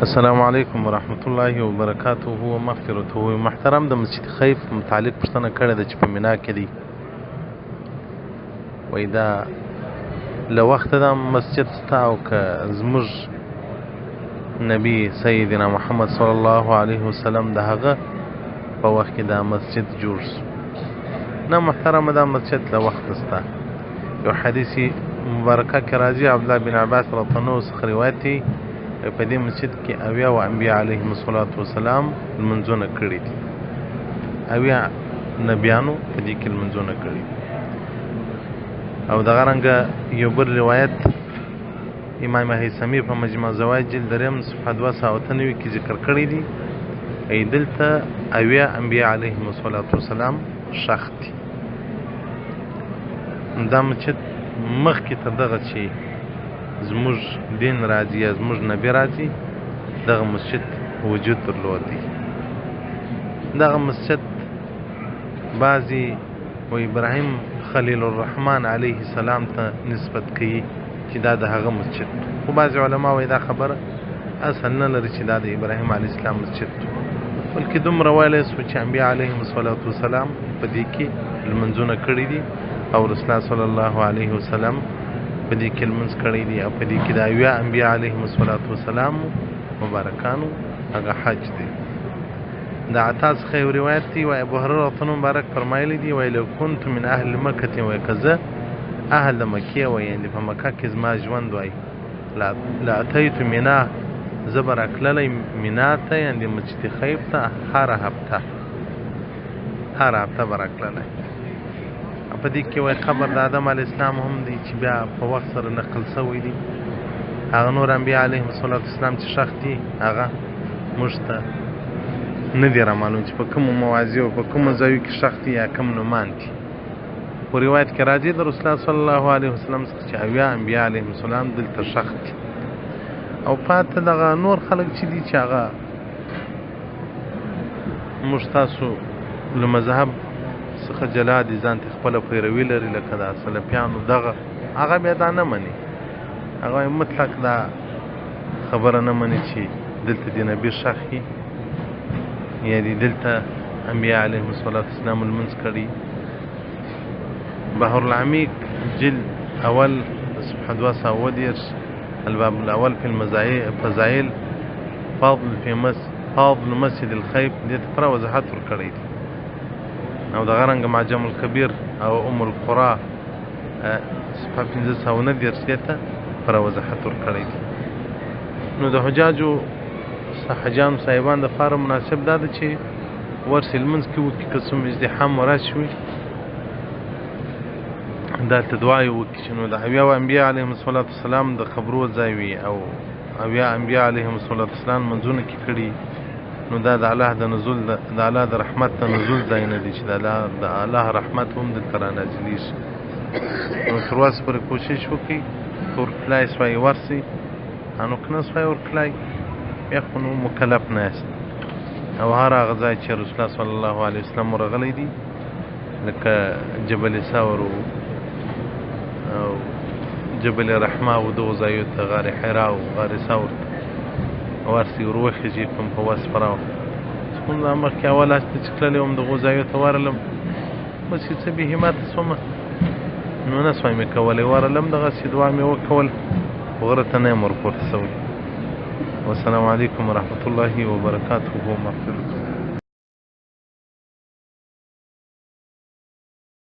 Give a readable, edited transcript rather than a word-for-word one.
السلام علیکم ورحمت الله وبرکاته و مغفرته. محترم د مسجد خیف متعلق پوښتنه کړې ده چې په مینا کې دی، وایي دا له وخته دا مسجد ستا او که زموږ نبی سیدنا محمد صلی الله علیه وسلم د هغه په وخت کې دا مسجد جوړ شو. نه محترمه دا مسجد له وخته ستا. یو حدیث مبارکه کې راځي عبدالله بن عباس رضی الله عنه څخه روایت دی په دې مسجد کې اویا و انبیا علیهم الصلاة والسلام لمنځونه کړي دي، اویا نبیانو په دې کې لمنځونه کړي. او دغه رنګه یو بل روایت امام هیثمي په مجمع زوائد جلد 3 صفحه 293 کې ذکر کړی دی. ای دلته اویا انبیا علیهم الصلاة والسلام ښخ دي. دا مسجد مخکې تر دغه چې زموږ دین راځي یا زموږ نبی راځي دغه مسجد وجود درلود دی. دغه مسجد بعضی و ابراهیم خلیل الرحمن علیه السلام ته نسبت کوي چې دا د هغه مسجد، خو بعضې علما وایي دا خبره اصل نه لري چې دا د ابراهیم علیه السلام مسجد و، بلکې دومره ویلی سو چې انبیا علیهم الصلاة والسلام په دې کې لمنځونه کړي دي او رسول الله صلی الله علیه وسلم په دې کې لمونځ کړی دی او په دې کې د اویا انبیا علیهم الصلاة والسلام مبارکانو هغه حج دی. د عطا څخه یو روایت دی وایي ابو هریره رضی الله مبارک فرمایلی دی وایي لو کنت من اهل مکة وایي که زه اهل د مکې وایي یعنې په مکه کې زما ژوند وایي لاتیت مینا زه به راتللی مینا ته یعنې مسجد خیف ته هره هفته به راتللی. په دې کې وایي قبر د آدم علیه السلام هم دی چې بیا په وخت سره نقل شوی دی. هغه نور انبیا علیهم الصلاة والسلام چې ښخ دي هغه موږ ته نه دي رامعلوم چې په کومو مواضعو په کومو ځایو کې ښخ دي یا کوم نومان دي. په روایت کې راځي د رسول الله صلی الله علیه وسلم څخه چې اویا انبیا علیهم السلام دلته ښخ دي. او پاته دغه نور خلک چې دي چې هغه موږ تاسو له مذهب څخه جلا دي، ځان ته خپله پیروي لري لکه د سلفیانو دغه هغه بیا دا نه مني، هغه مطلق دا خبره نه مني چې دلته د نبي ښخ وي یا دلته انبیا علیهم الصلاة والسلام لمونځ کړي. بحر العمیق جلد اول صفحه 220 الباب الاول في الفضائل فاضل مسجد الخیف دې ته پوره وضاحت ورکړی دی. او دغه رنګه معجم الکبیر او ام القرا صفحه 590 دې ته پوره وضاحت ورکړی دی. نو د حجاجو حجام صاحبان دپاره مناسب دا ده چې ورسې لمونځ کې وکړي، که څوم ازدحام وراسي وي دلته دعا یې وکړي چې نو د اویا انبیا علیهم الصلاة والسلام د قبرو ځای وي او اویا انبیا علیهم الصلاة والسلام منځونه کې کړي. نو دا د الله د نزول د الله د رحمت د نزول ځای نه دی چې د الله رحمت هم دلته رانازلېږي. نو تر وسه پورې کوشش وکړئ که ورتلای سوای ورسئ، نو که نه سوای ورتلای بیا خو نو مکلف نه یاست. او هر هغه ځای چې رسول الله صلی الله علیه وسلم ورغلی دی لکه جبل ثور او جبل رحمه او دغو ځایو ته غار حرا او غار ثور ته ورسي وروخیږي کوم په وس پراو خو دا مخکې اول هسته چې تللی وم دغو ځایو ته ورغلم بس یې څه بې همته شومه نو نه سوای مې کولی ورغلم دغسې دعا مې وکول غره ته نه یم ورپورته شوی. والسلام علیکم ورحمة الله وبرکاته ومغفرته.